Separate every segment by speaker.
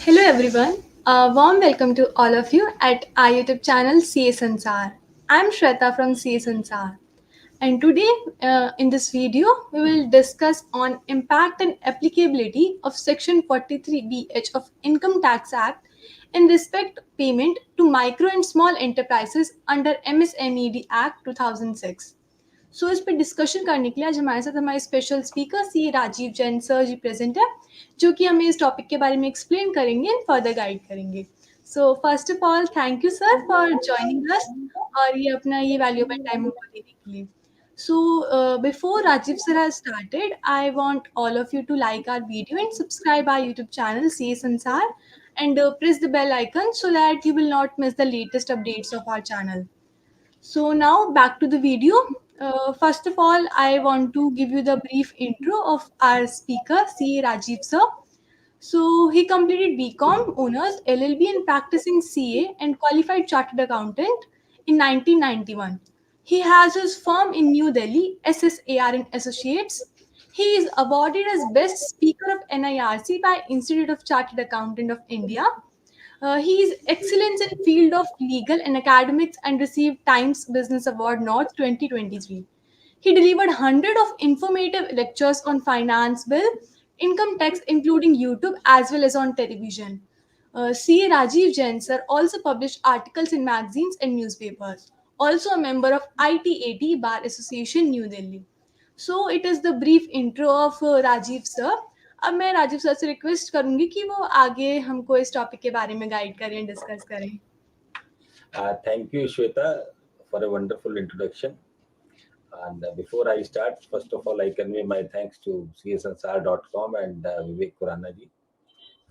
Speaker 1: Hello everyone, a warm welcome to all of you at our YouTube channel CA Sansar. I'm Shweta from CA Sansar, and today in this video we will discuss on impact and applicability of Section 43BH of Income Tax Act in respect payment to micro and small enterprises under MSMED Act 2006. इस पर discussion करने के लिए आज हमारे साथ हमारे special speaker सी Rajiv Jain sir जी present है जो कि हमें इस टॉपिक के बारे में एक्सप्लेन करेंगे एंड फर्दर गाइड करेंगे. So first of all thank you sir for joining us और ये अपना ये वैल्यूएबल टाइम हमको देने के लिए. So before Rajiv sir has started, I want all of you to like our video and subscribe our YouTube channel CA Sansar and press the bell icon so that you will not miss the latest updates of our channel. So now back to the video. First of all, I want to give you the brief intro of our speaker, C. Rajiv sir. So he completed BCom Honors LLB and practicing CA and qualified chartered accountant in 1991. He has his firm in New Delhi, SSAR and Associates. He is awarded as Best Speaker of NIRC by Institute of Chartered Accountant of India. He is excellence in field of legal and academics and received Times Business Award North 2023. He delivered hundreds of informative lectures on finance bill, income tax, including YouTube as well as on television. C. Rajiv Jain sir also published articles in magazines and newspapers. Also a member of ITAT Bar Association, New Delhi. So it is the brief intro of Rajiv sir. अब मैं Rajiv sir से request करूंगी कि वो आगे हमको इस topic के बारे में गाइड करें, डिस्कस करें.
Speaker 2: Thank you, Shweta, for a wonderful introduction. And before I start, first of all, I convey my thanks to CSNSR.com and Vivek Kurana ji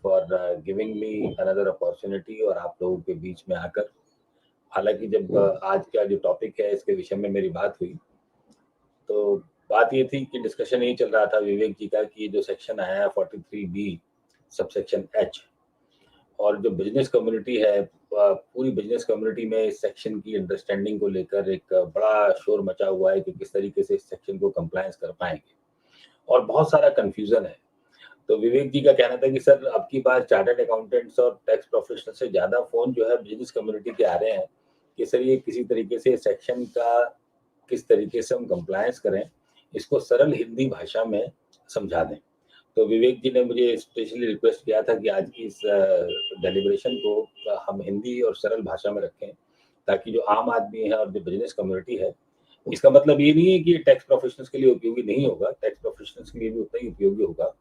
Speaker 2: for giving me another opportunity और आप लोगों के बीच में आकर. हालांकि जब आज का जो टॉपिक है इसके विषय में मेरी बात हुई तो बात ये थी कि डिस्कशन यही चल रहा था विवेक जी का कि जो सेक्शन आया है 43B सबसेक्शन H और जो बिजनेस कम्युनिटी है पूरी बिजनेस कम्युनिटी में इस सेक्शन की अंडरस्टैंडिंग को लेकर एक बड़ा शोर मचा हुआ है कि किस तरीके से इस सेक्शन को कंप्लायंस कर पाएंगे और बहुत सारा कंफ्यूजन है. तो विवेक जी का कहना था कि सर अब की बार चार्टर्ड अकाउंटेंट्स और टैक्स प्रोफेशनल से ज़्यादा फ़ोन जो है बिजनेस कम्युनिटी के आ रहे हैं कि सर ये किसी तरीके से सेक्शन का किस तरीके से हम कंप्लायंस करें, इसको सरल हिंदी भाषा में समझा दें. तो विवेक जी ने मुझे स्पेशली रिक्वेस्ट किया था कि आज की इस डेलिब्रेशन को हम हिंदी और सरल भाषा में रखें ताकि जो आम आदमी है और जो बिजनेस कम्युनिटी है, इसका मतलब ये नहीं है कि टैक्स प्रोफेशनल्स के लिए उपयोगी नहीं होगा, टैक्स प्रोफेशनल्स के लिए भी उतना ही उपयोगी होगा,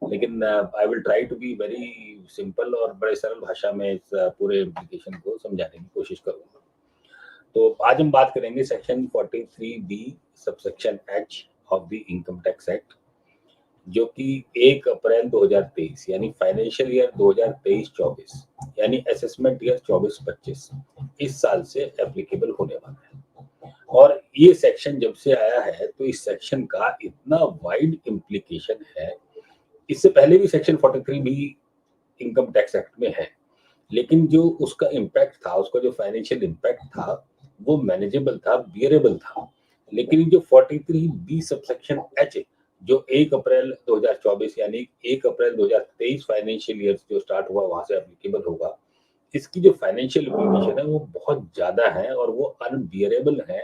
Speaker 2: लेकिन I will try to be very simple और बड़े सरल भाषा में इस पूरे इम्प्लीकेशन को समझाने की कोशिश करूँगा. तो आज हम बात करेंगे section 43B subsection H of the income tax act जो कि 1 अप्रैल 2023 यानी फाइनेंशियल ईयर 2023-24 यानी असेसमेंट ईयर 24-25 इस साल से एप्लीकेबल होने वाला है. और ये सेक्शन जब से आया है तो इस सेक्शन का इतना वाइड इम्प्लीकेशन है. इससे पहले भी section 43B income tax act में है, लेकिन जो उसका इम्पैक्ट था, उसका जो फाइनेंशियल इम्पैक्ट था वो मैनेजेबल था, बियरेबल था. लेकिन जो 43B सबसेक्शन H जो 1 अप्रैल 2024 यानी 1 अप्रैल 2023 फाइनेंशियल ईयर जो स्टार्ट हुआ वहां से एप्लीकेबल होगा, इसकी जो फाइनेंशियल इम्प्लीकेशन है वो बहुत ज्यादा है और वो अनबियरेबल है,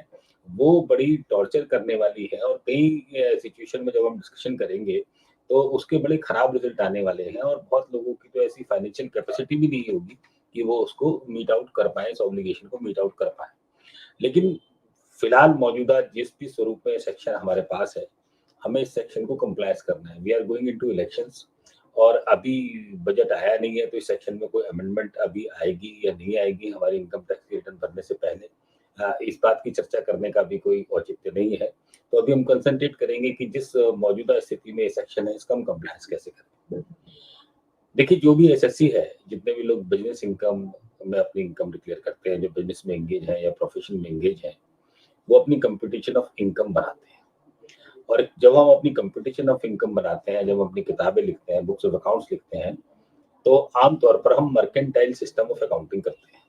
Speaker 2: वो बड़ी टॉर्चर करने वाली है. और कई सिचुएशन में जब हम डिस्कशन करेंगे तो उसके बड़े खराब रिजल्ट आने वाले हैं और बहुत लोगों की तो ऐसी फाइनेंशियल कैपेसिटी भी नहीं होगी कि वो उसको मीट आउट कर पाए, इस ऑब्लिगेशन को मीट आउट कर पाए. लेकिन फिलहाल मौजूदा जिस भी स्वरूप में सेक्शन हमारे पास है, हमें इस सेक्शन को कंप्लायंस करना है. We are going into elections और अभी बजट आया नहीं है तो इस सेक्शन में कोई अमेंडमेंट अभी आएगी या नहीं आएगी हमारी इनकम टैक्स की रिटर्न भरने से पहले, इस बात की चर्चा करने का भी कोई औचित्य नहीं है. तो अभी हम कंसंट्रेट करेंगे कि जिस मौजूदा स्थिति में ये सेक्शन है इसका हम कंप्लायंस कैसे करें. देखिए, जो भी एसएससी है, जितने भी लोग बिजनेस इनकम में अपनी इनकम डिक्लेयर करते हैं, जो बिजनेस में एंगेज हैं या प्रोफेशन में एंगेज हैं, वो अपनी कंप्यूटेशन ऑफ इनकम बनाते हैं. और जब हम अपनी कंप्यूटेशन ऑफ इनकम बनाते हैं, जब हम अपनी किताबें लिखते हैं, बुक्स ऑफ अकाउंट्स लिखते हैं, तो आमतौर पर हम मर्केंटाइल सिस्टम ऑफ अकाउंटिंग करते हैं.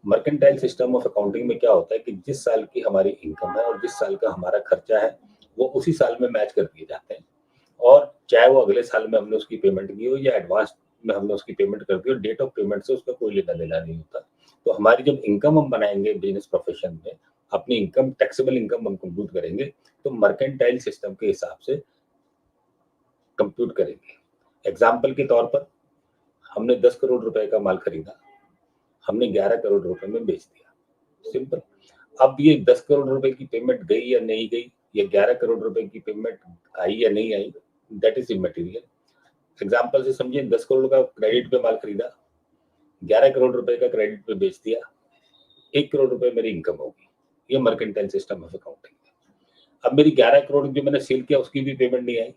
Speaker 2: मर्केंटाइल सिस्टम ऑफ अकाउंटिंग में क्या होता है कि जिस साल की हमारी इनकम है और जिस साल का हमारा खर्चा है वो उसी साल में मैच कर दिए जाते हैं, और चाहे वो अगले साल में हमने उसकी पेमेंट की हो या एडवांस में हमने उसकी पेमेंट कर दी और डेट ऑफ पेमेंट से उसका कोई लेना देना नहीं होता। तो हमारी जब इनकम हम बनाएंगे बिजनेस प्रोफेशन में, अपनी इनकम, टैक्सेबल इनकम हम कंप्यूट करेंगे, तो मर्केंटाइल सिस्टम के हिसाब से कंप्यूट करेंगे। एग्जाम्पल के तौर पर हमने 10 करोड़ रुपए का माल खरीदा, हमने 11 करोड़ रुपए में बेच दिया, सिंपल। अब ये 10 करोड़ रुपए की पेमेंट गई या नहीं गई, या 11 करोड़ रुपए की पेमेंट आई या नहीं आई, दैट इज इमटेरियल। एग्जाम्पल से समझिए, 10 करोड़ का क्रेडिट पे माल खरीदा, 11 करोड़ रुपए का क्रेडिट पे बेच दिया, 1 करोड़ रुपए मेरी इनकम होगी। ये मर्केंटाइल सिस्टम ऑफ अकाउंटिंग है। अब मेरी 11 करोड़ जो मैंने सेल किया उसकी भी पेमेंट नहीं आई,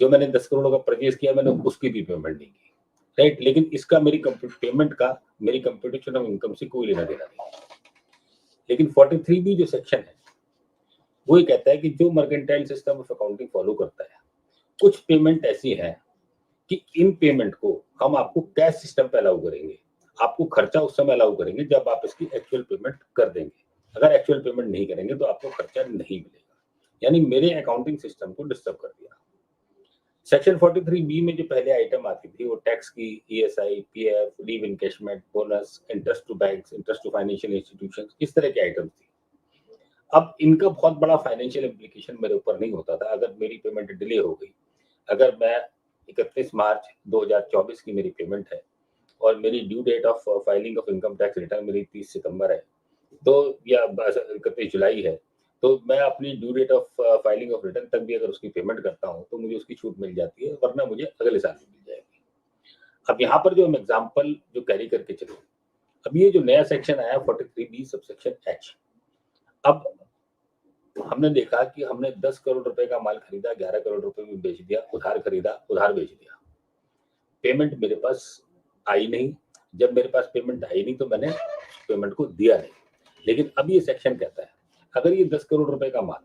Speaker 2: जो मैंने 10 करोड़ का परचेज किया मैंने उसकी भी पेमेंट नहीं की, राइट। लेकिन इसका मेरी पेमेंट का मेरी कंप्यूटेशन ऑफ इनकम से कोई लेना देना नहीं। लेकिन 43B जो सेक्शन है वो ये कहता है कि जो mercantile system of accounting follow करता है, कुछ पेमेंट ऐसी है कि इन पेमेंट को हम आपको कैश सिस्टम पे अलाउ करेंगे, आपको खर्चा उस समय अलाउ करेंगे जब आप इसकी एक्चुअल पेमेंट कर देंगे। अगर एक्चुअल पेमेंट नहीं करेंगे तो आपको खर्चा नहीं मिलेगा। यानी मेरे अकाउंटिंग सिस्टम को डिस्टर्ब कर दिया। सेक्शन 43B में जो पहले आइटम आती थी वो टैक्स की, ESI, PF, leave encashment, bonus, interest to banks, interest to financial institutions, इस तरह के आइटम थी। अब इनका बहुत बड़ा फाइनेंशियल इम्प्लीकेशन मेरे ऊपर नहीं होता था अगर मेरी पेमेंट डिले हो गई। अगर मैं 31 मार्च 2024 की मेरी पेमेंट है और मेरी due date of filing of income tax return मेरी 30 सितंबर है, तो या 31 जुलाई है, तो मैं अपनी due date of filing of return तक भी अगर उसकी पेमेंट करता हूँ तो मुझे उसकी छूट मिल जाती है, वरना मुझे अगले साल में मिल जाएगी। अब यहाँ पर जो हम एग्जाम्पल जो कैरी करके चले, अब ये जो नया सेक्शन आया 43B सबसेक्शन H, अब हमने देखा कि हमने 10 करोड़ रुपए का माल खरीदा, 11 करोड़ रुपए में बेच दिया, उधार खरीदा, उधार बेच दिया, पेमेंट मेरे पास आई नहीं। जब मेरे पास पेमेंट आई नहीं तो मैंने पेमेंट को दिया नहीं। लेकिन अब ये सेक्शन कहता है अगर ये 10 करोड़ रुपए का माल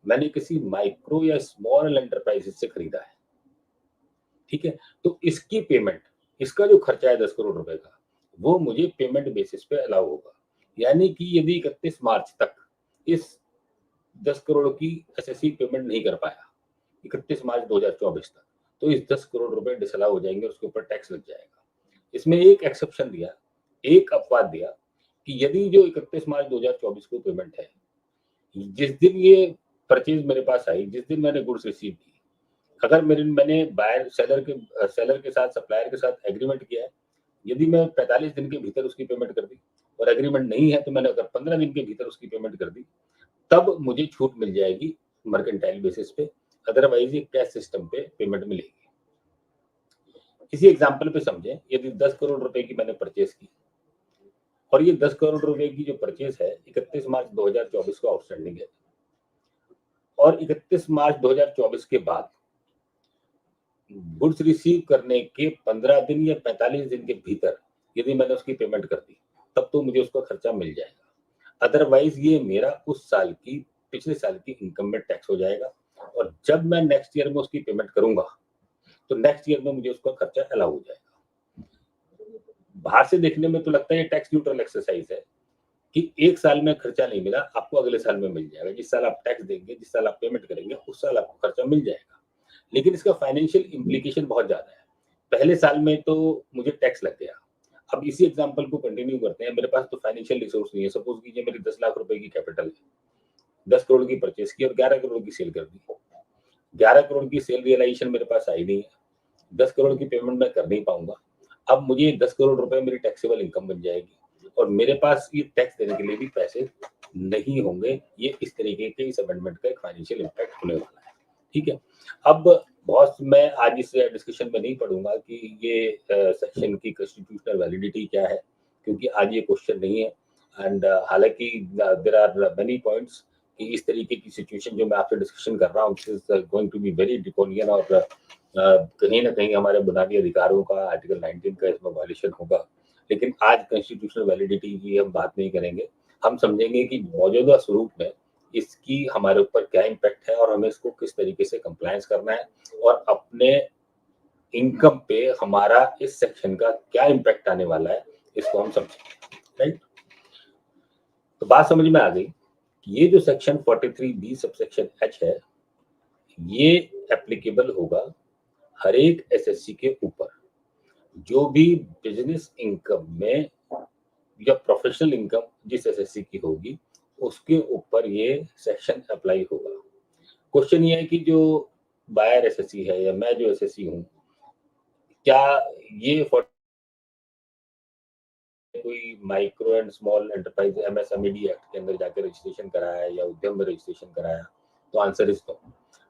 Speaker 2: मैंने किसी माइक्रो या स्मॉल एंटरप्राइजेस से खरीदा है, ठीक है, तो इसकी पेमेंट, इसका जो खर्चा है 10 करोड़ रुपए का, वो मुझे पेमेंट बेसिस पे अलाउ होगा। यानी कि यदि 31 मार्च तक इस 10 करोड़ की एसएससी पेमेंट नहीं कर पाया, 31 मार्च 2024 तक, तो इस 10 करोड़ रुपए डिसअलाउ हो जाएंगे, उसके ऊपर टैक्स लग जाएगा। इसमें एक एक्सेप्शन दिया, एक अपवाद दिया कि यदि जो 31 मार्च 2024 को पेमेंट है, जिस दिन ये परचेज मेरे पास आई, जिस दिन मैंने गुड्स रिसीव की, अगर मैंने बायर सेलर के साथ, सप्लायर के साथ एग्रीमेंट किया है, यदि मैं 45 दिन के भीतर उसकी पेमेंट कर दी और एग्रीमेंट नहीं है तो मैंने अगर 15 दिन के भीतर उसकी पेमेंट कर दी, तब मुझे छूट मिल जाएगी मर्केंटाइल बेसिस पे, अदरवाइज ये कैश सिस्टम पे पेमेंट मिलेगी। इसी एग्जांपल पे समझें, यदि 10 करोड़ रुपए की मैंने परचेस की और ये 10 करोड़ रुपए की जो परचेस है 31 मार्च 2024 को आउटस्टैंडिंग है, और 31 मार्च 2024 के बाद गुड्स रिसीव करने के 15 दिन या 45 दिन के भीतर यदि मैंने उसकी पेमेंट कर दी, तब तो मुझे उसका खर्चा मिल जाएगा। अदरवाइज ये मेरा उस साल की, पिछले साल की इनकम में टैक्स हो जाएगा, और जब मैं नेक्स्ट ईयर में उसकी पेमेंट करूंगा तो नेक्स्ट ईयर में मुझे उसका खर्चा अलाउ हो जाएगा। बाहर से देखने में तो लगता है ये टैक्स न्यूट्रल एक्सरसाइज है कि एक साल में खर्चा नहीं मिला, आपको अगले साल में मिल जाएगा। जिस साल आप टैक्स देंगे, जिस साल आप पेमेंट करेंगे, उस साल आपको खर्चा मिल जाएगा। लेकिन इसका फाइनेंशियल इम्प्लीकेशन बहुत ज्यादा है। पहले साल में तो मुझे टैक्स लग गया। अब इसी एग्जांपल को कंटिन्यू करते हैं। मेरे पास तो फाइनेंशियल रिसोर्स नहीं है। सपोज कीजिए मेरी 10 लाख रुपए की कैपिटल है, 10 करोड़ की परचेस की और 11 करोड़ की सेल कर दी। 11 करोड़ की सेल रियलाइजेशन मेरे पास आई नहीं है, 10 करोड़ की पेमेंट मैं कर नहीं पाऊंगा। अब मुझे 10 करोड़ रुपए मेरी टैक्सेबल इनकम बन जाएगी और मेरे पास ये टैक्स देने के लिए भी पैसे नहीं होंगे। ये इस तरीके के इस अमेंडमेंट का एक फाइनेंशियल इम्पैक्ट होने वाला है, ठीक है। अब बहुत, मैं आज इस डिस्कशन में नहीं पढ़ूंगा कि ये सेक्शन की कॉन्स्टिट्यूशनल वैलिडिटी क्या है, क्योंकि आज ये क्वेश्चन नहीं है। एंड हालांकि देयर आर मेनी पॉइंट्स कि इस तरीके की सिचुएशन जो मैं आपसे डिस्कशन कर रहा हूँ, this is going to be very draconian, और कहीं ना कहीं हमारे बुनियादी अधिकारों का, आर्टिकल 19 का इसमें वायलेशन होगा। लेकिन आज कॉन्स्टिट्यूशनल वैलिडिटी की हम बात नहीं करेंगे। हम समझेंगे कि मौजूदा स्वरूप में इसकी हमारे ऊपर क्या इम्पैक्ट है और हमें इसको किस तरीके से कंप्लायंस करना है, और अपने इनकम पे हमारा इस सेक्शन का क्या इम्पैक्ट आने वाला है, इसको हम समझेंगे, राइट। तो बात समझ में आ गई कि ये जो सेक्शन 43B सबसेक्शन H है, ये एप्लीकेबल होगा हर एक एसएससी के ऊपर। जो भी बिजनेस इनकम में या प्रोफेशनल इनकम जिस एसएससी की होगी उसके ऊपर ये सेक्शन अप्लाई होगा। क्वेश्चन ये है कि जो बायर एसएससी है या मैं जो एसएससी हूँ, क्या ये कोई micro and small enterprise MSMED act के अंदर जाकर रजिस्ट्रेशन कराया या उद्यम में रजिस्ट्रेशन कराया? तो आंसर इज नो।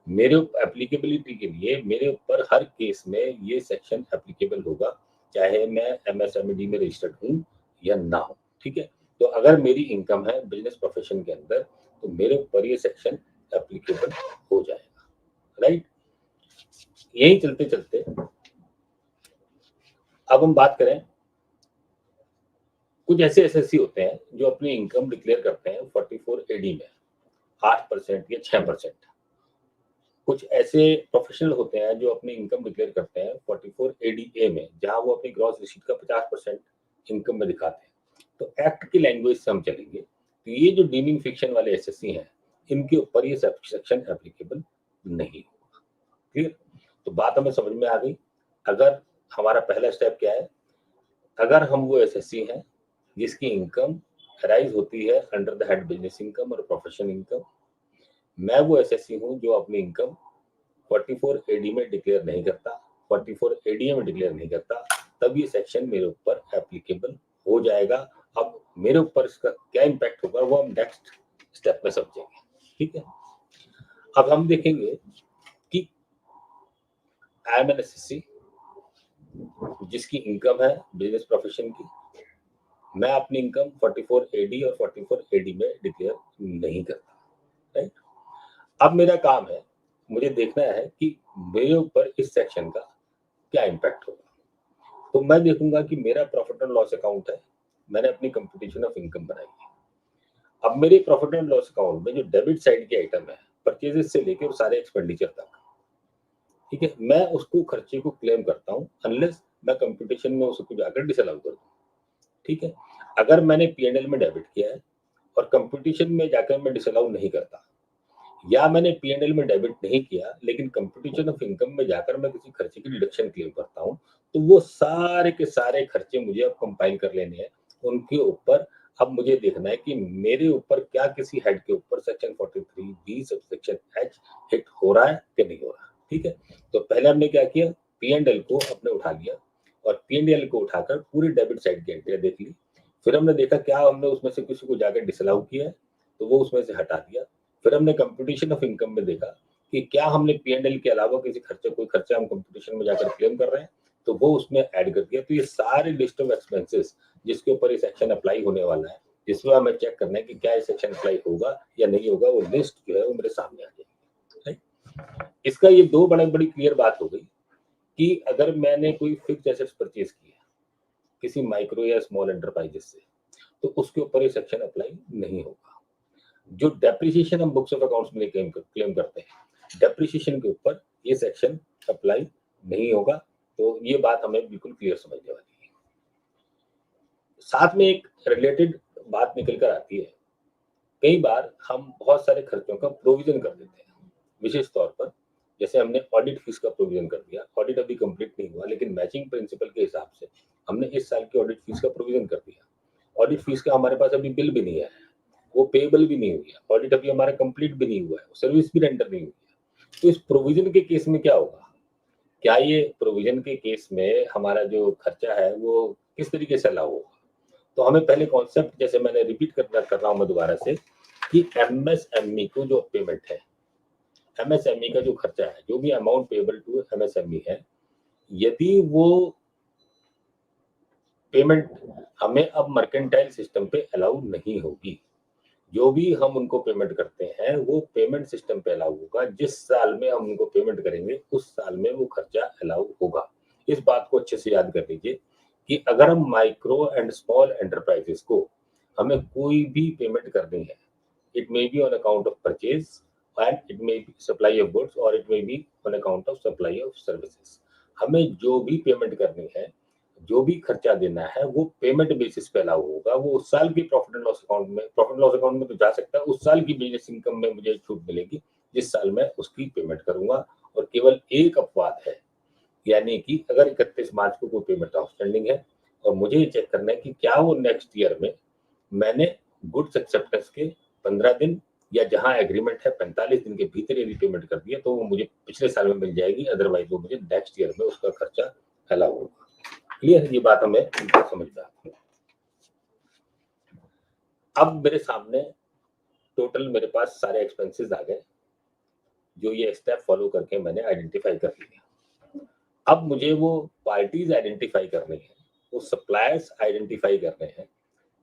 Speaker 2: मेरे एप्लीकेबिलिटी के लिए मेरे ऊपर हर केस में ये सेक्शन एप्लीकेबल होगा, चाहे मैं एमएसएमईडी में रजिस्टर्ड हूँ या ना हो। ठीक है, तो अगर मेरी इनकम है बिजनेस प्रोफेशन के अंदर तो मेरे ऊपर ये सेक्शन एप्लीकेबल हो जाएगा। राइट, यही चलते चलते अब हम बात करें, कुछ ऐसे एसएससी होते हैं जो अपनी इनकम डिक्लेयर करते हैं 44 एडी में 8% या 6%। कुछ ऐसे प्रोफेशनल होते हैं जो अपनी इनकम डिक्लेयर करते हैं 44 एडीए में, जहां वो अपनी ग्रॉस रिसीट का 50% इनकम में दिखाते हैं। तो एक्ट की लैंग्वेज से हम चलेंगे तो ये जो डीमिंग फिक्शन वाले एसएससी हैं इनके ऊपर ये सेक्शन एप्लीकेबल नहीं होगा। क्लियर? तो बात हमें समझ में आ गई। अगर हमारा पहला स्टेप क्या है, अगर हम वो एसएससी हैं जिसकी इनकम राइज होती है under the head business income और प्रोफेशनल इनकम, मैं वो एसएससी हूँ जो अपनी इनकम 44 एडी में डिक्लेयर नहीं करता, 44 एडीए में डिक्लेयर नहीं करता, तब ये सेक्शन मेरे ऊपर एप्लीकेबल हो जाएगा। अब मेरे ऊपर इसका क्या इम्पैक्ट होगा वो हम नेक्स्ट स्टेप में समझेंगे। ठीक है, अब हम देखेंगे कि आई एम एन एसएससी जिसकी इनकम है बिजनेस प्रोफेशन की, मैं अपनी इनकम 44 एडी और 44 एडी में डिक्लेयर नहीं करता। राइट, अब मेरा काम है, मुझे देखना है कि मेरे ऊपर इस सेक्शन का क्या इम्पैक्ट होगा। तो मैं देखूंगा कि मेरा प्रॉफिट एंड लॉस अकाउंट है, मैंने अपनी कंप्यूटेशन ऑफ इनकम बनाई है। अब मेरे प्रॉफिट एंड लॉस अकाउंट में जो डेबिट साइड के आइटम है, परचेजेस से लेकर सारे एक्सपेंडिचर तक, ठीक है, मैं उसको खर्चे को क्लेम करता हूँ अनलेस मैं कंप्यूटेशन में उसको जाकर डिसअलाउ कर दूँ। ठीक है, अगर मैंने पीएनएल में डेबिट किया है और कंप्यूटेशन में जाकर मैं डिसअलाउ नहीं करता, या मैंने पीएनएल में डेबिट नहीं किया लेकिन कंप्यूटेशन ऑफ इनकम में जाकर मैं किसी खर्चे की डिडक्शन क्लेम करता हूँ, तो वो सारे के सारे खर्चे मुझे अब कंपाइल कर लेने हैं। उनके ऊपर अब मुझे देखना है कि मेरे ऊपर क्या किसी हेड के ऊपर section 43 B subsection H hit हो रहा है कि नहीं हो रहा। ठीक है, तो पहले हमने क्या किया, पीएनएल को अपने उठा लिया और पीएनएल को उठाकर पूरी डेबिट साइड की एंट्रियां देख ली। फिर हमने देखा क्या हमने उसमें से किसी को जाकर डिसअलाउ किया है, तो वो उसमें से हटा दिया। फिर हमने कंप्यूटेशन ऑफ इनकम में देखा कि क्या हमने पीएनएल के अलावा किसी खर्चे कोई खर्चा हम कंप्यूटेशन में जाकर क्लेम कर रहे हैं, तो वो उसमें ऐड कर दिया। तो ये सारे लिस्ट ऑफ एक्सपेंसेस जिसके ऊपर ये सेक्शन अप्लाई होने वाला है, जिसमें हमें चेक करना है कि क्या ये सेक्शन अप्लाई होगा या नहीं होगा, वो लिस्ट जो है वो मेरे सामने आ जाएगी। इसका ये दो बड़ी क्लियर बात हो गई कि अगर मैंने कोई फिक्स एसेट्स परचेज किया किसी माइक्रो या स्मॉल एंटरप्राइजेस से, तो उसके ऊपर ये सेक्शन अप्लाई नहीं होगा। जो डेप्रिसिएशन हम बुक्स ऑफ अकाउंट्स में क्लेम करते हैं, डेप्रिसिएशन के ऊपर ये सेक्शन अप्लाई नहीं होगा। तो ये बात हमें बिल्कुल क्लियर समझने वाली है। साथ में एक रिलेटेड बात निकल कर आती है, कई बार हम बहुत सारे खर्चों का प्रोविजन कर देते हैं, विशेष तौर पर जैसे हमने ऑडिट फीस का प्रोविजन कर दिया, ऑडिट अभी कंप्लीट नहीं हुआ लेकिन मैचिंग प्रिंसिपल के हिसाब से हमने इस साल की ऑडिट फीस का प्रोविजन कर दिया। ऑडिट फीस का हमारे पास अभी बिल भी नहीं आया है, वो पेबल भी नहीं हुई है, ऑडिट अभी हमारा कंप्लीट भी नहीं हुआ है, सर्विस भी रेंडर नहीं हुई है। तो इस प्रोविजन के केस में क्या होगा, क्या ये प्रोविजन के केस में हमारा जो खर्चा है वो किस तरीके से अलाउ होगा? तो हमें पहले कॉन्सेप्ट, जैसे मैंने रिपीट कर रहा हूं मैं दोबारा से, कि एमएसएमई को जो पेमेंट है, एमएसएमई का जो खर्चा है, जो भी अमाउंट पेबल टू एमएसएमई है, यदि वो पेमेंट हमें अब मर्केंटाइल सिस्टम पे अलाउ नहीं होगी, जो भी हम उनको पेमेंट करते हैं वो पेमेंट सिस्टम पे अलाउ होगा। जिस साल में हम उनको पेमेंट करेंगे उस साल में वो खर्चा अलाउ होगा। इस बात को अच्छे से याद कर लीजिए कि अगर हम माइक्रो एंड स्मॉल एंटरप्राइजेस को हमें कोई भी पेमेंट करनी है, it may be on account of purchase and it may be supply of goods और it may be on account of supply of services, हमें जो भी पेमेंट करनी है, जो भी खर्चा देना है, वो पेमेंट बेसिस पे अलाउ होगा। वो उस साल की प्रॉफिट एंड लॉस अकाउंट में, प्रॉफिट लॉस अकाउंट में तो जा सकता है, उस साल की बिजनेस इनकम में मुझे छूट मिलेगी जिस साल मैं उसकी पेमेंट करूंगा। और केवल एक अपवाद है यानी कि अगर 31 मार्च को कोई पेमेंट आउटस्टैंडिंग है और मुझे ये चेक करना है कि क्या वो नेक्स्ट ईयर में मैंने गुड्स एक्सेप्टेंस के 15 दिन या जहां एग्रीमेंट है 45 दिन के भीतर यदि पेमेंट कर दिया तो वो मुझे पिछले साल में मिल जाएगी, अदरवाइज वो मुझे नेक्स्ट ईयर में उसका खर्चा अलाउ होगा। क्लियर, ये बात हमें समझ में आती है। अब मेरे सामने टोटल मेरे पास सारे एक्सपेंसेस आ गए जो ये स्टेप फॉलो करके मैंने आइडेंटिफाई कर लिया। अब मुझे वो पार्टीज आइडेंटिफाई करनी है, वो सप्लायर्स आइडेंटिफाई करने हैं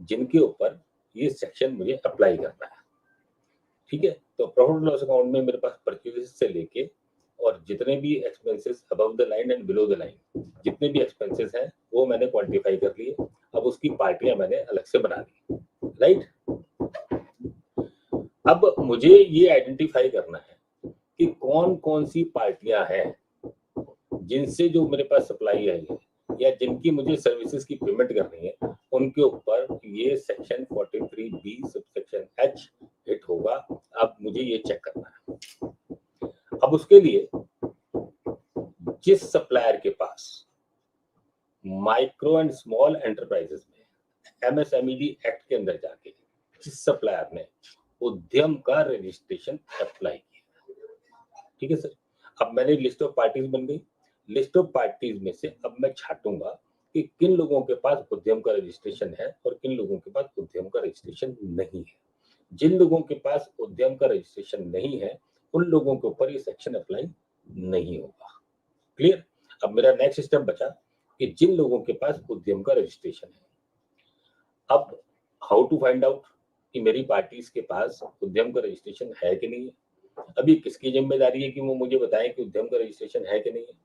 Speaker 2: जिनके ऊपर ये सेक्शन मुझे अप्लाई करना है। ठीक है, तो प्रॉफिट एंड लॉस अकाउंट में मेरे पास परचेजेस से लेके और जितने भी expenses above the line and below the line जितने भी एक्सपेंसेस हैं वो मैंने क्वांटिफाई कर लिए। अब उसकी पार्टियां मैंने अलग से बना ली, राइट। अब मुझे ये आइडेंटिफाई करना है कि कौन कौन सी पार्टियां हैं जिनसे जो मेरे पास सप्लाई आई है या जिनकी मुझे सर्विसेज की पेमेंट करनी है, उनके ऊपर ये section 43B subsection H hit होगा। अब मुझे ये चेक करना है। अब उसके लिए जिस सप्लायर के पास माइक्रो एंड स्मॉल एंटरप्राइजेस में MSMED एक्ट के अंदर जाके जिस सप्लायर ने उद्यम का रजिस्ट्रेशन अप्लाई किया, ठीक है सर। अब मैंने लिस्ट ऑफ पार्टीज बन गई। लिस्ट ऑफ पार्टीज में से अब मैं छांटूंगा कि किन लोगों के पास उद्यम का रजिस्ट्रेशन है और किन लोगों के पास उद्यम का रजिस्ट्रेशन नहीं है। जिन लोगों के पास उद्यम का रजिस्ट्रेशन नहीं है उन लोगों के ऊपर ये सेक्शन अप्लाई नहीं होगा। क्लियर। अब मेरा नेक्स्ट स्टेप बचा कि जिन लोगों के पास उद्यम का रजिस्ट्रेशन है, अब हाउ टू फाइंड आउट कि मेरी पार्टीज के पास उद्यम का रजिस्ट्रेशन है कि नहीं है। अब ये किसकी जिम्मेदारी है कि वो मुझे बताएं कि उद्यम का रजिस्ट्रेशन है कि नहीं है।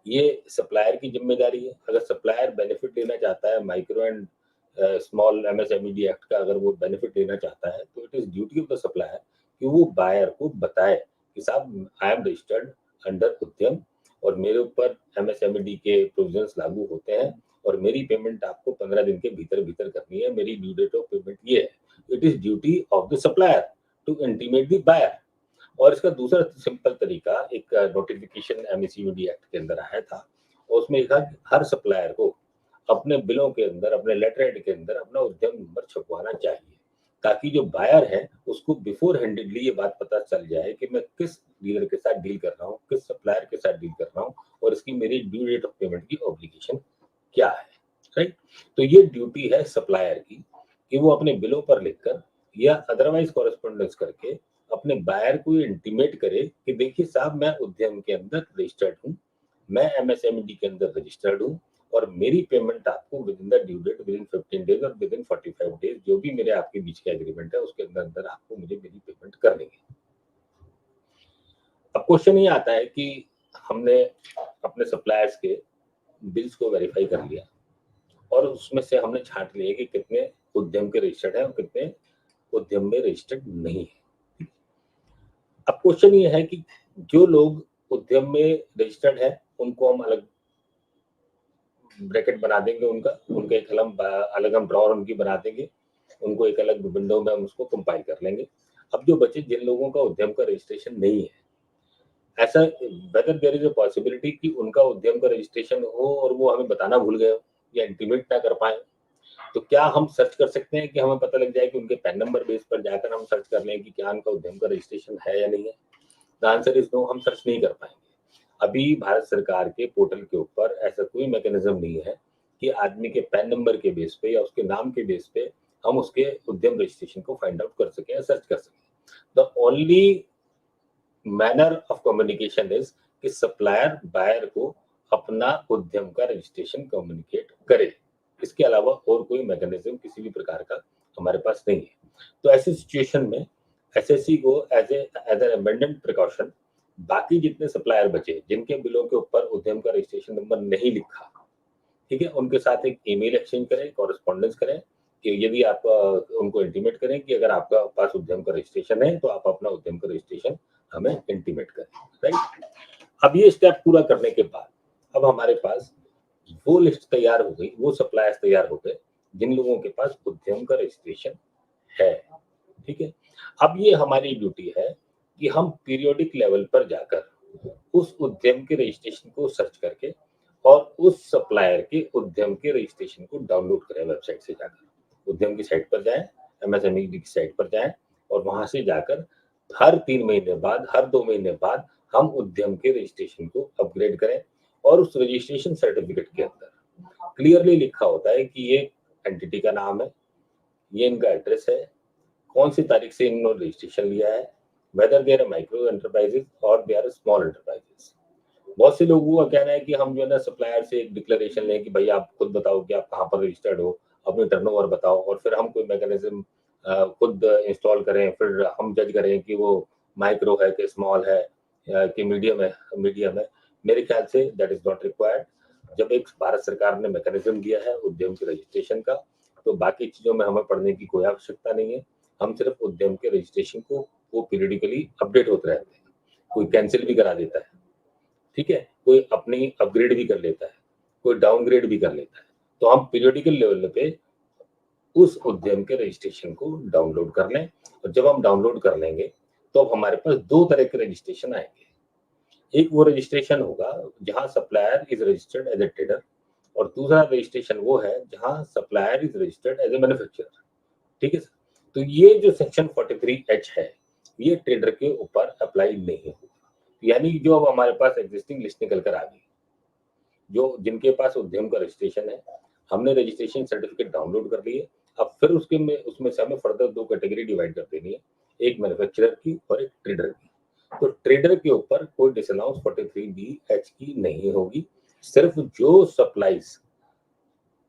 Speaker 2: ये सप्लायर की जिम्मेदारी है। अगर सप्लायर बेनिफिट लेना चाहता है micro and small MSMED act का, अगर वो बेनिफिट लेना चाहता है तो it is duty of the supplier कि वो बायर को बताए कि साहब आई एम रजिस्टर्ड अंडर उद्यम और मेरे ऊपर MSMED के प्रोविजंस लागू होते हैं और मेरी पेमेंट आपको 15 दिन के भीतर भीतर करनी है। मेरी ड्यू डेट ऑफ पेमेंट ये है। It is duty of the supplier to intimate the buyer. और इसका दूसरा सिंपल तरीका एक नोटिफिकेशन MSMED एक्ट के अंदर आया था और उसमें लिखा कि हर सप्लायर को अपने बिलों के अंदर अपने लेटर हेड के अंदर अपना उद्यम नंबर छपवाना चाहिए ताकि जो बायर है उसको बिफोर हैंडेडली ये बात पता चल जाए कि मैं किस डीलर के साथ डील कर रहा हूँ, किस सप्लायर के साथ डील कर रहा हूँ और इसकी मेरी ड्यू डेट ऑफ पेमेंट की ऑब्लिगेशन क्या है, राइट। तो ये ड्यूटी है सप्लायर की कि वो अपने बिलों पर लिखकर या अदरवाइज कॉरेस्पॉन्डेंस करके अपने बायर को इंटीमेट करे कि देखिए साहब मैं उद्यम के अंदर रजिस्टर्ड हूँ, मैं MSMED के अंदर रजिस्टर्ड हूँ और मेरी पेमेंट आपको within the due date within 15 days और विद इन 45 डेज जो भी मेरे आपके बीच का एग्रीमेंट है उसके अंदर अंदर आपको मुझे मेरी पेमेंट करनी है। अब क्वेश्चन ये आता है कि हमने अपने सप्लायर्स के बिल्स को वेरीफाई कर लिया और उसमें से हमने छांट लिया कि कितने उद्यम के रजिस्टर्ड है और कितने उद्यम में रजिस्टर्ड नहीं है। अब क्वेश्चन ये है कि जो लोग उद्यम में रजिस्टर्ड है उनको हम अलग ब्रैकेट बना देंगे, उनका एक अलग हम ड्रॉर उनकी बना देंगे, उनको एक अलग विंडो में हम उसको कंपाइल कर लेंगे। अब जो बचे जिन लोगों का उद्यम का रजिस्ट्रेशन नहीं है, ऐसा whether there is a possibility कि उनका उद्यम का रजिस्ट्रेशन हो और वो हमें बताना भूल गए या इंटीमेट ना कर पाए, तो क्या हम सर्च कर सकते हैं कि हमें पता लग जाए कि उनके पैन नंबर बेस पर जाकर हम सर्च कर लें कि क्या उनका उद्यम का रजिस्ट्रेशन है या नहीं है। द आंसर इज नो, हम सर्च नहीं कर पाएंगे। अभी भारत सरकार के पोर्टल के ऊपर ऐसा कोई मैकेनिज्म नहीं है कि आदमी के पैन नंबर के बेस पे या उसके नाम के बेस पे हम उसके उद्यम रजिस्ट्रेशन को फाइंड आउट कर सकें या सर्च कर सकें। The only manner of communication is कि सप्लायर बायर को अपना उद्यम का रजिस्ट्रेशन कम्युनिकेट करे। इसके अलावा और कोई मैकेनिज्म किसी भी प्रकार का हमारे पास नहीं है। तो ऐसी सिचुएशन में SSC को एज एन अमेंडेंट प्रिकॉशन बाकी जितने सप्लायर बचे जिनके बिलों के ऊपर उद्यम का रजिस्ट्रेशन नंबर नहीं लिखा, ठीक है, उनके साथ एक ईमेल एक्सचेंज करें, कॉरेस्पॉन्डेंस करें कि यदि आप उनको इंटीमेट करें कि अगर आपका पास उद्यम का रजिस्ट्रेशन है तो आप अपना उद्यम का रजिस्ट्रेशन हमें इंटीमेट करें, राइट। अब ये स्टेप पूरा करने के बाद अब हमारे पास वो लिस्ट तैयार हो गई, वो सप्लायर्स तैयार हो गए जिन लोगों के पास उद्यम का रजिस्ट्रेशन है, ठीक है। अब ये हमारी ड्यूटी है कि हम पीरियोडिक लेवल पर जाकर उस उद्यम के रजिस्ट्रेशन को सर्च करके और उस सप्लायर के उद्यम के रजिस्ट्रेशन को डाउनलोड करें वेबसाइट से जाकर। उद्यम की साइट पर जाएं, एमएसएमई की साइट पर जाएं और वहां से जाकर हर 3 महीने बाद, हर 2 महीने बाद हम उद्यम के रजिस्ट्रेशन को अपग्रेड करें और उस रजिस्ट्रेशन सर्टिफिकेट के अंदर क्लियरली लिखा होता है कि ये एंटिटी का नाम है, ये इनका एड्रेस है, कौन सी तारीख से इन्होंने रजिस्ट्रेशन लिया है, whether they are micro enterprises और दे आर स्मॉल एंटरप्राइजेस। बहुत से लोगों का कहना है कि हम जो है ना सप्लायर से एक डिक्लेरेशन लें कि भाई आप खुद बताओ कि आप कहाँ पर रजिस्टर्ड हो, अपनी टर्नओवर बताओ और फिर हम कोई मैकेनिज्म खुद इंस्टॉल करें, फिर हम जज करें कि वो माइक्रो है कि स्मॉल है कि मीडियम है। मेरे ख्याल say that is not required. जब एक भारत सरकार ने मैकेनिज्म दिया है उद्यम के रजिस्ट्रेशन का, तो बाकी चीजों में हमें पढ़ने की कोई आवश्यकता नहीं है। हम सिर्फ उद्यम के रजिस्ट्रेशन को वो पीरियडिकली अपडेट होते रहते हैं। कोई कैंसिल भी करा देता है, ठीक है, कोई अपनी अपग्रेड भी कर लेता है, कोई डाउनग्रेड भी कर लेता है। तो हम पीरियडिकल लेवल पे उस उद्यम के रजिस्ट्रेशन को डाउनलोड कर लें और जब हम डाउनलोड कर लेंगे तो अब हमारे पास दो तरह के रजिस्ट्रेशन आएंगे। एक वो रजिस्ट्रेशन होगा जहां supplier is registered as a trader और दूसरा रजिस्ट्रेशन वो है जहां supplier is registered as a manufacturer. ठीक है सर। तो ये जो सेक्शन 43H है ये ट्रेडर के ऊपर अप्लाई नहीं होगा। यानी जो अब हमारे पास एग्जिस्टिंग लिस्ट निकल कर आ गई, जो जिनके पास उद्यम का रजिस्ट्रेशन है, हमने रजिस्ट्रेशन सर्टिफिकेट डाउनलोड कर लिए। अब फिर उसमें से हमें फर्दर दो कैटेगरी डिवाइड कर देनी है, एक मैन्युफैक्चरर की और एक ट्रेडर की। तो ट्रेडर के ऊपर कोई डिसअलाउंस 43B(H) की नहीं होगी। सिर्फ जो सप्लाईज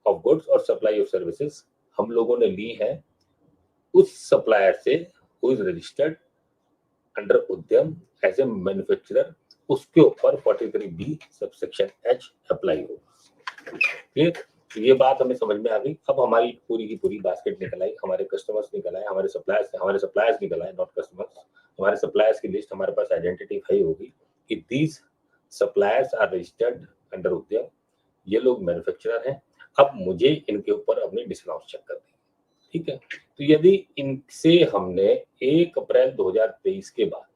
Speaker 2: ऑफ गुड्स और सप्लाई ऑफ सर्विसेज हम लोगों ने ली है उस सप्लायर से हु इज रजिस्टर्ड अंडर उद्यम एज ए मैन्युफैक्चरर, उसके ऊपर 43B सबसेक्शन H अप्लाई होगा। क्लियर? तो ये बात हमें समझ में आ गई। अब हमारी पूरी की पूरी बास्केट निकल आई, हमारे कस्टमर्स निकल आए, हमारे सप्लायर्स निकल आए, नॉट कस्टमर्स। हमारे सप्लायर्स की लिस्ट हमारे पास आइडेंटिफाई होगी कि these suppliers are registered under Udyam, ये लोग मैन्युफैक्चरर हैं। अब मुझे इनके ऊपर अपनी डिस्काउंट चेक कर दें। ठीक है। तो यदि इनसे हमने 1 अप्रैल 2023 के बाद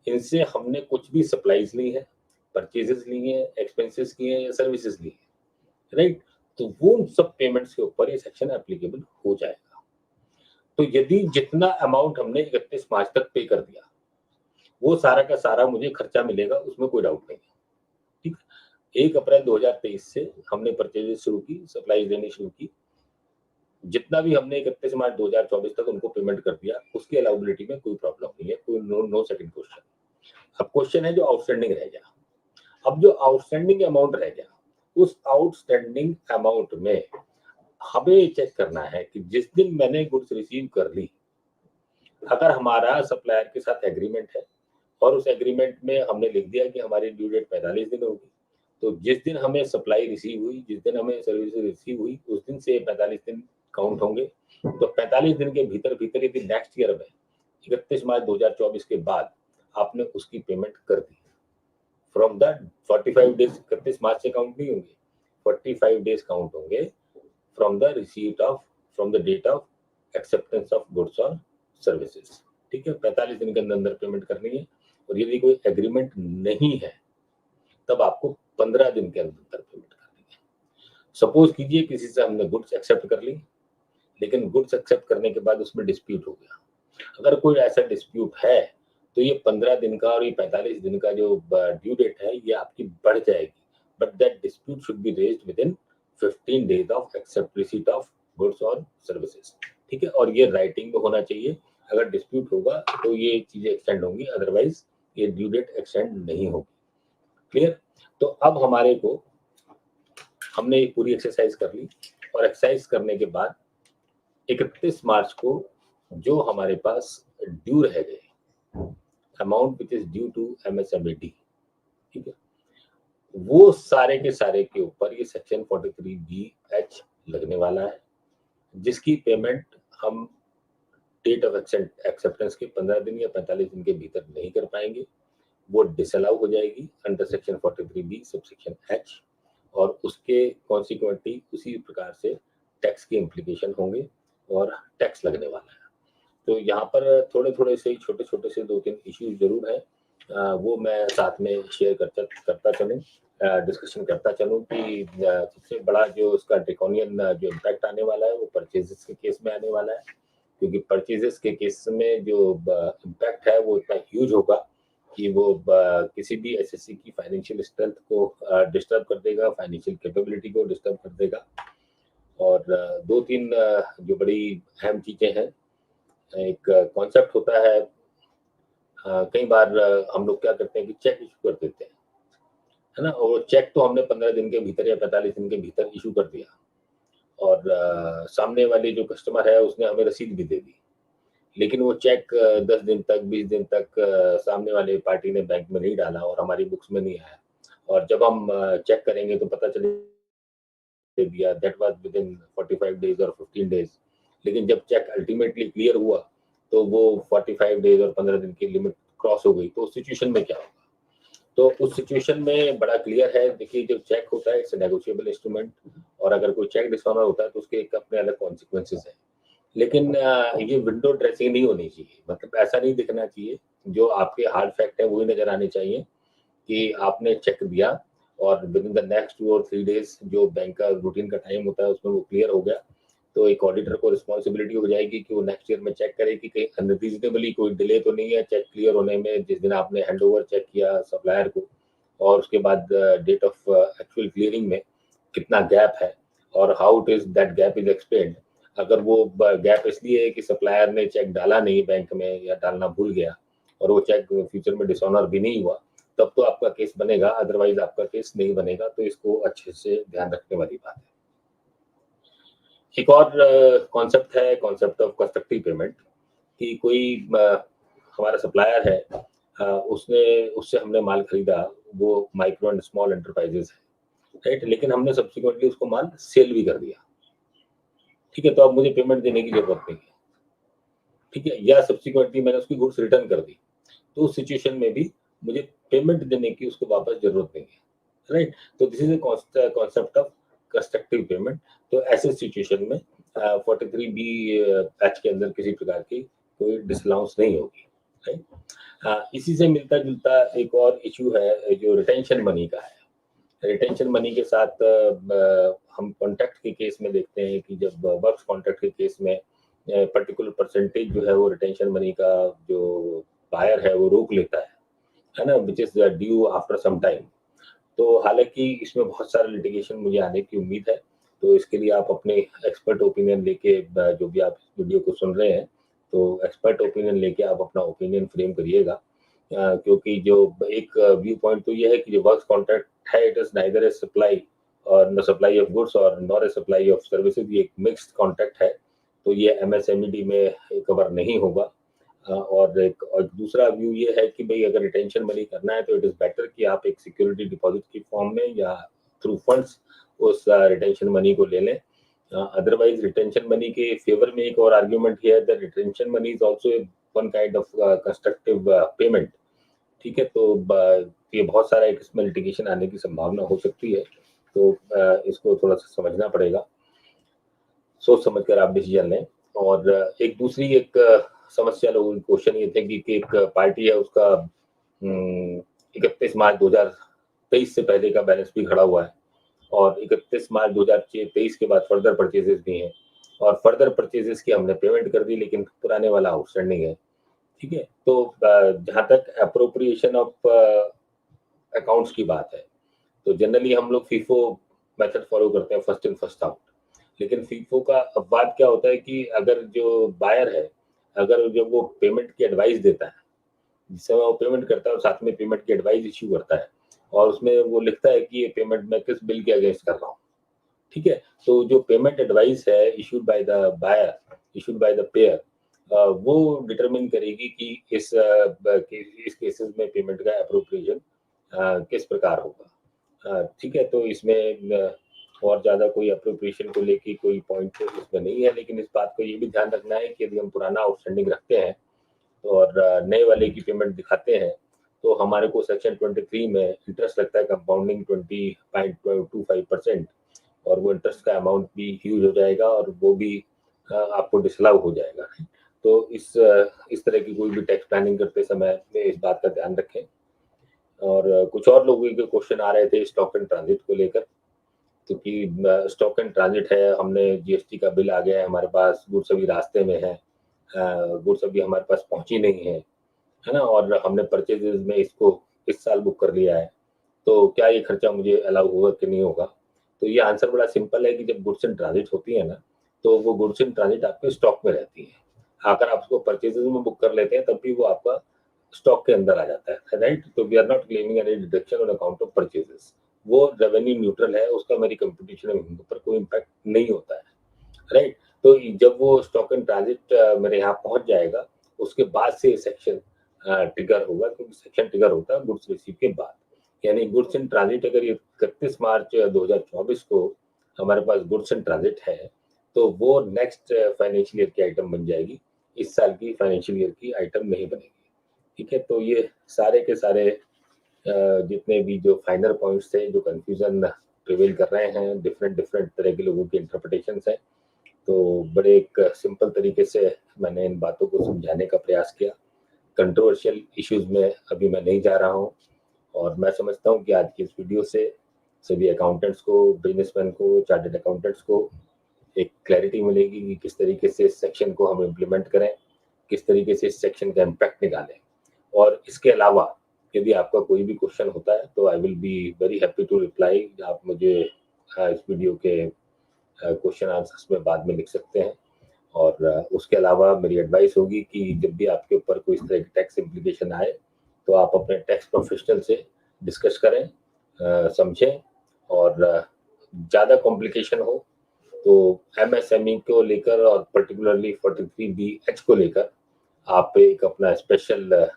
Speaker 2: इनसे हमने कुछ भी सप्लाईज ली है, परचेजेस ली है, एक्सपेंसेस किए हैं या सर्विसेज ली है, राइट, तो वो सब पेमेंट्स के ऊपर ये सेक्शन एप्लीकेबल हो जाएगा। तो यदि जितना अमाउंट हमने 31 मार्च तक पे कर दिया वो सारा का सारा मुझे खर्चा मिलेगा, उसमें कोई डाउट नहीं है। ठीक है। 1 अप्रैल 2023 से हमने परचेजेस शुरू की, सप्लाई देनी शुरू की, जितना भी हमने 31 मार्च 2024 तक उनको पेमेंट कर दिया उसकी अलाउबिलिटी में कोई प्रॉब्लम नहीं है, कोई नो सेकंड क्वेश्चन। अब क्वेश्चन है जो आउटस्टैंडिंग रह गया। अब जो आउटस्टैंडिंग अमाउंट रह गया उस आउटस्टैंडिंग अमाउंट में हमें चेक करना है कि जिस दिन मैंने गुड्स रिसीव कर ली, अगर हमारा सप्लायर के साथ एग्रीमेंट है और उस एग्रीमेंट में हमने लिख दिया कि हमारी ड्यू डेट 45 दिन होगी, तो जिस दिन हमें सप्लाई रिसीव हुई, जिस दिन हमें सर्विस रिसीव हुई, उस दिन से 45 दिन काउंट होंगे। तो 45 दिन के भीतर भीतर यदि नेक्स्ट ईयर में 31 मार्च 2024 के बाद आपने उसकी पेमेंट कर दी, फ्रॉम द 45 डेज, 31 मार्च से काउंट नहीं होंगे, 45 डेज काउंट होंगे from the receipt of, from the date of acceptance of goods और सर्विसेज। ठीक है। 45 दिन के अंदर पेमेंट करनी है और यदि कोई एग्रीमेंट नहीं है तब आपको 15 दिन के अंदर पेमेंट करनी है। सपोज कीजिए किसी से हमने गुड्स एक्सेप्ट कर ली, लेकिन गुड्स एक्सेप्ट करने के बाद उसमें डिस्प्यूट हो गया। अगर कोई ऐसा डिस्प्यूट है तो ये 15 दिन का और ये 45 दिन का जो ड्यू डेट है ये आपकी बढ़ जाएगी, but that dispute should be raised within 15 days of except receipt of goods और सर्विसेज। ठीक है। और ये राइटिंग में होना चाहिए। अगर डिस्प्यूट होगा तो ये चीजें एक्सटेंड होंगी, अदरवाइज ये ड्यू डेट एक्सटेंड नहीं होगी। क्लियर? तो अब हमारे को हमने ये पूरी एक्सरसाइज कर ली और एक्सरसाइज करने के बाद 31 मार्च को जो हमारे पास ड्यू रह गए, amount which is due to MSMED, ठीक है, वो सारे के सारे के ऊपर ये सेक्शन 43BH लगने वाला है, जिसकी पेमेंट हम डेट ऑफ एक्सेप्टेंस के 15 दिन या 45 दिन के भीतर नहीं कर पाएंगे। वो डिसअलाउ हो जाएगी under section 43B subsection H और उसके कॉन्सिक्वेंटली उसी प्रकार से टैक्स के इम्प्लीकेशन होंगे और टैक्स लगने वाला है। तो यहाँ पर थोड़े थोड़े से छोटे छोटे से 2-3 इश्यूज जरूर हैं वो मैं साथ में शेयर करता चलूँ, डिस्कशन करता चलूँ कि सबसे बड़ा जो उसका ड्रैकोनियन जो इम्पैक्ट आने वाला है वो परचेजेस के केस में आने वाला है, क्योंकि परचेजेस के केस में जो इम्पैक्ट है वो इतना ह्यूज होगा कि वो किसी भी एसएससी की फाइनेंशियल स्ट्रेंथ को डिस्टर्ब कर देगा, फाइनेंशियल कैपेबिलिटी को डिस्टर्ब कर देगा। और 2-3 जो बड़ी अहम चीज़ें हैं, एक कॉन्सेप्ट होता है, कई बार हम लोग क्या करते हैं कि चेक इश्यू कर देते हैं, है ना? और चेक तो हमने 15 दिन के भीतर या 45 दिन के भीतर इश्यू कर दिया और सामने वाले जो कस्टमर है उसने हमें रसीद भी दे दी। लेकिन वो चेक 10 दिन तक, 20 दिन तक सामने वाले पार्टी ने बैंक में नहीं डाला और हमारी बुक्स में नहीं आया। और जब हम चेक करेंगे तो पता चले दे दिया, दैट वाज़ विदिन 45 डेज़ और 15 डेज़। लेकिन जब चेक अल्टीमेटली क्लियर हुआ, तो वो 45 डेज़ और 15 दिन की लिमिट क्रॉस हो गई, तो उस सिचुएशन में क्या होगा? तो उस सिचुएशन में बड़ा क्लियर है, देखिए जो चेक होता है इट्स अ नेगोशिएबल इंस्ट्रूमेंट और अगर कोई चेक डिसऑनर होता है तो उसके एक अपने अलग कॉन्सिक्वेंसेस हैं। लेकिन ये विंडो ड्रेसिंग नहीं होनी चाहिए, मतलब ऐसा नहीं दिखना चाहिए, जो आपके हार्ड फैक्ट है वही नज़र आने चाहिए कि आपने चेक दिया और विदिन द नेक्स्ट 2 और 3 डेज़ जो बैंक का रूटीन का टाइम होता है उसमें वो क्लियर हो गया, तो एक ऑडिटर को रिस्पॉन्सिबिलिटी हो जाएगी कि वो नेक्स्ट ईयर में चेक करे कि कहीं अनरीज़नेबली कोई डिले तो नहीं है चेक क्लियर होने में, जिस दिन आपने हैंडओवर चेक किया सप्लायर को और उसके बाद डेट ऑफ एक्चुअल क्लियरिंग में कितना गैप है और how it is that gap is explained. अगर वो गैप इसलिए है कि सप्लायर ने चेक डाला नहीं बैंक में या डालना भूल गया और वो चेक फ्यूचर में डिसऑनर भी नहीं हुआ, तब तो आपका केस बनेगा, अदरवाइज आपका केस नहीं बनेगा, तो इसको अच्छे से ध्यान रखने वाली बात है। एक और कॉन्सेप्ट है, कॉन्सेप्ट ऑफ कंस्ट्रक्टिव पेमेंट, कि कोई हमारा सप्लायर है, उसने उससे हमने माल खरीदा, वो माइक्रो एंड स्मॉल एंटरप्राइजेस है, राइट? लेकिन हमने सब्सिक्वेंटली उसको माल सेल भी कर दिया, ठीक है? तो अब मुझे पेमेंट देने की जरूरत नहीं है, ठीक है? या सब्सिक्वेंटली मैंने उसकी गुड्स रिटर्न कर दी, तो उस सिचुएशन में भी मुझे पेमेंट देने की उसको वापस जरूरत नहीं है, राइट? तो this is a concept of constructive payment. तो ऐसे सिचुएशन में 43 बी पैच के अंदर किसी प्रकार की कोई डिसअलाउंस नहीं होगी, राइट? इसी से मिलता जुलता एक और इशू है जो रिटेंशन मनी का है। रिटेंशन मनी के साथ हम कॉन्ट्रैक्ट के केस में देखते हैं कि जब वर्क्स कॉन्ट्रैक्ट के केस में पर्टिकुलर परसेंटेज जो है वो रिटेंशन मनी का जो बायर है वो रोक लेता है ना? Which is due after some time. तो हालांकि इसमें बहुत सारा लिटिगेशन मुझे आने की उम्मीद है, तो इसके लिए आप अपने एक्सपर्ट ओपिनियन लेके जो भी आप इस वीडियो को सुन रहे हैं, तो एक्सपर्ट ओपिनियन लेके आप अपना ओपिनियन फ्रेम करिएगा, क्योंकि जो एक व्यू पॉइंट तो ये है कि जो वर्क्स कॉन्ट्रैक्ट है it is neither A supply और न सप्लाई ऑफ गुड्स और nor a supply of services, ये एक मिक्स्ड कॉन्ट्रैक्ट है, तो ये एमएसएमईडी में कवर नहीं होगा। और दूसरा व्यू ये है कि भाई अगर रिटेंशन मनी करना है तो इट इज़ बेटर कि आप एक सिक्योरिटी डिपॉजिट की फॉर्म में या थ्रू फंड्स उस रिटेंशन मनी को ले लें। अदरवाइज रिटेंशन मनी के फेवर में एक और आर्ग्यूमेंट ये है that retention money is also one kind of constructive payment, ठीक है? तो ये बहुत सारा एक इसमें लिटिगेशन आने की संभावना हो सकती है, तो इसको थोड़ा सा समझना पड़ेगा, सोच समझ कर आप डिसीजन लें। और एक दूसरी एक समस्या लोगों की क्वेश्चन ये थे कि एक पार्टी है उसका 31 मार्च 2023 से पहले का बैलेंस भी खड़ा हुआ है और 31 मार्च 2023 के बाद फर्दर परचेजेस भी हैं और फर्दर परचेजेस की हमने पेमेंट कर दी लेकिन पुराने वाला आउटस्टैंडिंग है, ठीक है? तो जहाँ तक अप्रोप्रिएशन ऑफ अकाउंट्स की बात है, तो जनरली हम लोग फीफो मेथड फॉलो करते हैं, फर्स्ट इन फर्स्ट आउट। लेकिन फीफो का अब बात क्या होता है कि अगर जो बायर है, अगर जब वो पेमेंट की एडवाइस देता है, जिस समय वो पेमेंट करता है और साथ में पेमेंट की एडवाइस इश्यू करता है और उसमें वो लिखता है कि ये पेमेंट मैं किस बिल के अगेंस्ट कर रहा हूँ, ठीक है? तो जो पेमेंट एडवाइस है issued by the buyer, issued by the payer, वो डिटरमिन करेगी कि इस केसेस में पेमेंट का अप्रोप्रिएशन किस प्रकार होगा, ठीक है? तो इसमें और ज़्यादा कोई अप्रोप्रिएशन को लेके कोई पॉइंट तो इसमें नहीं है, लेकिन इस बात को ये भी ध्यान रखना है कि यदि हम पुराना आउटस्टैंडिंग रखते हैं और नए वाले की पेमेंट दिखाते हैं, तो हमारे को सेक्शन 23 में इंटरेस्ट लगता है कंपाउंडिंग 20.25% और वो इंटरेस्ट का अमाउंट भी ह्यूज हो जाएगा और वो भी आपको डिसअलाउ हो जाएगा। तो इस तरह की कोई भी टैक्स प्लानिंग करते समय में इस बात का ध्यान रखें और कुछ और लोगों के क्वेश्चन आ रहे थे स्टॉक इन ट्रांजिट को लेकर, क्योंकि स्टॉक इन ट्रांजिट है, हमने जीएसटी का बिल आ गया है हमारे पास, गुड्स अभी रास्ते में है, गुड्स अभी हमारे पास पहुंची नहीं है ना, और हमने परचेजेज में इसको इस साल बुक कर लिया है, तो क्या ये खर्चा मुझे अलाउ होगा कि नहीं होगा? तो ये आंसर बड़ा सिंपल है कि जब गुड्स इन ट्रांजिट होती है ना, तो वो गुड्स इन ट्रांजिट आपके स्टॉक में रहती है। अगर आप उसको परचेजेज में बुक कर लेते हैं तब भी वो आपका स्टॉक के अंदर आ जाता है, राइट? तो we are not claiming any deduction on account of purchases. वो रेवेन्यू न्यूट्रल है, उसका मेरी कंपटीशन में पर कोई इम्पैक्ट नहीं होता है, राइट? तो जब वो स्टॉक इन ट्रांजिट मेरे यहाँ पहुंच जाएगा, उसके बाद से सेक्शन ट्रिगर होगा, क्योंकि सेक्शन ट्रिगर होता है गुड्स रिसीव के बाद। यानी गुड्स इन ट्रांजिट अगर ये 31 मार्च 2024 को हमारे पास गुड्स इन ट्रांजिट है, तो वो नेक्स्ट फाइनेंशियल ईयर की आइटम बन जाएगी, इस साल की फाइनेंशियल ईयर की आइटम नहीं बनेगी। ठीक है, तो ये सारे के सारे जितने भी जो फाइनल पॉइंट्स थे, जो कंफ्यूजन प्रिवेल कर रहे हैं, डिफरेंट डिफरेंट तरह के लोगों की इंटरप्रिटेशंस हैं, तो बड़े एक सिंपल तरीके से मैंने इन बातों को समझाने का प्रयास किया। कंट्रोवर्शियल इश्यूज में अभी मैं नहीं जा रहा हूँ, और मैं समझता हूँ कि आज की इस वीडियो से सभी अकाउंटेंट्स को, बिजनेसमैन को, चार्टर्ड अकाउंटेंट्स को एक क्लैरिटी मिलेगी कि किस तरीके से इस सेक्शन को हम इम्प्लीमेंट करें, किस तरीके से इस सेक्शन का इम्पैक्ट निकालें। और इसके अलावा यदि आपका कोई भी क्वेश्चन होता है तो I will be very happy to reply. आप मुझे इस वीडियो के क्वेश्चन आंसर्स में बाद में लिख सकते हैं। और उसके अलावा मेरी एडवाइस होगी कि जब भी आपके ऊपर कोई इस तरह की टैक्स इम्प्लीकेशन आए, तो आप अपने टैक्स प्रोफेशनल से डिस्कस करें, समझें, और ज़्यादा कॉम्प्लिकेशन हो तो एमएसएमई को लेकर और पर्टिकुलरली 43BH को लेकर आप एक अपना स्पेशल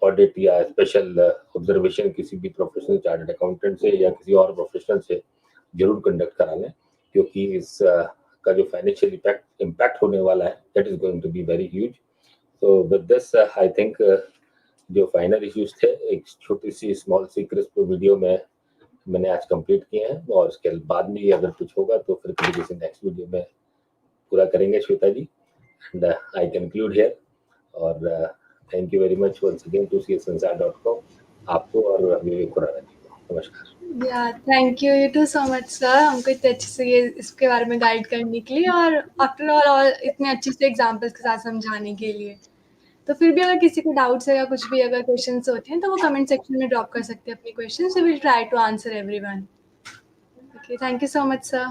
Speaker 2: ऑडिट या स्पेशल ऑब्जर्वेशन किसी भी प्रोफेशनल चार्टर्ड अकाउंटेंट से या किसी और प्रोफेशनल से जरूर कंडक्ट करा लें, क्योंकि इस का जो फाइनेंशियल इम्पैक्ट होने वाला है that is going to be very huge. So with this I think जो फाइनल इश्यूज थे, एक छोटी सी स्मॉल सी क्रिस्प वीडियो में मैंने आज कंप्लीट किए हैं, और उसके बाद में अगर कुछ होगा तो फिर किसी नेक्स्ट वीडियो में पूरा करेंगे Shweta ji. And I conclude here, और thank you very much once again to CSNSR.com, आपको और विवेक खुराना जी को नमस्कार।
Speaker 1: या thank you too so much sir, हमको इतने अच्छे से ये इसके बारे में गाइड करने के लिए, और आफ्टर ऑल और इतने अच्छे से एग्जांपल्स के साथ समझाने के लिए। तो फिर भी अगर किसी को डाउट्स है या कुछ भी अगर क्वेश्चंस होते हैं तो वो कमेंट सेक्शन में ड्रॉप कर सकते हैं अपने question, so will try to answer everyone. Okay, thank you so much sir.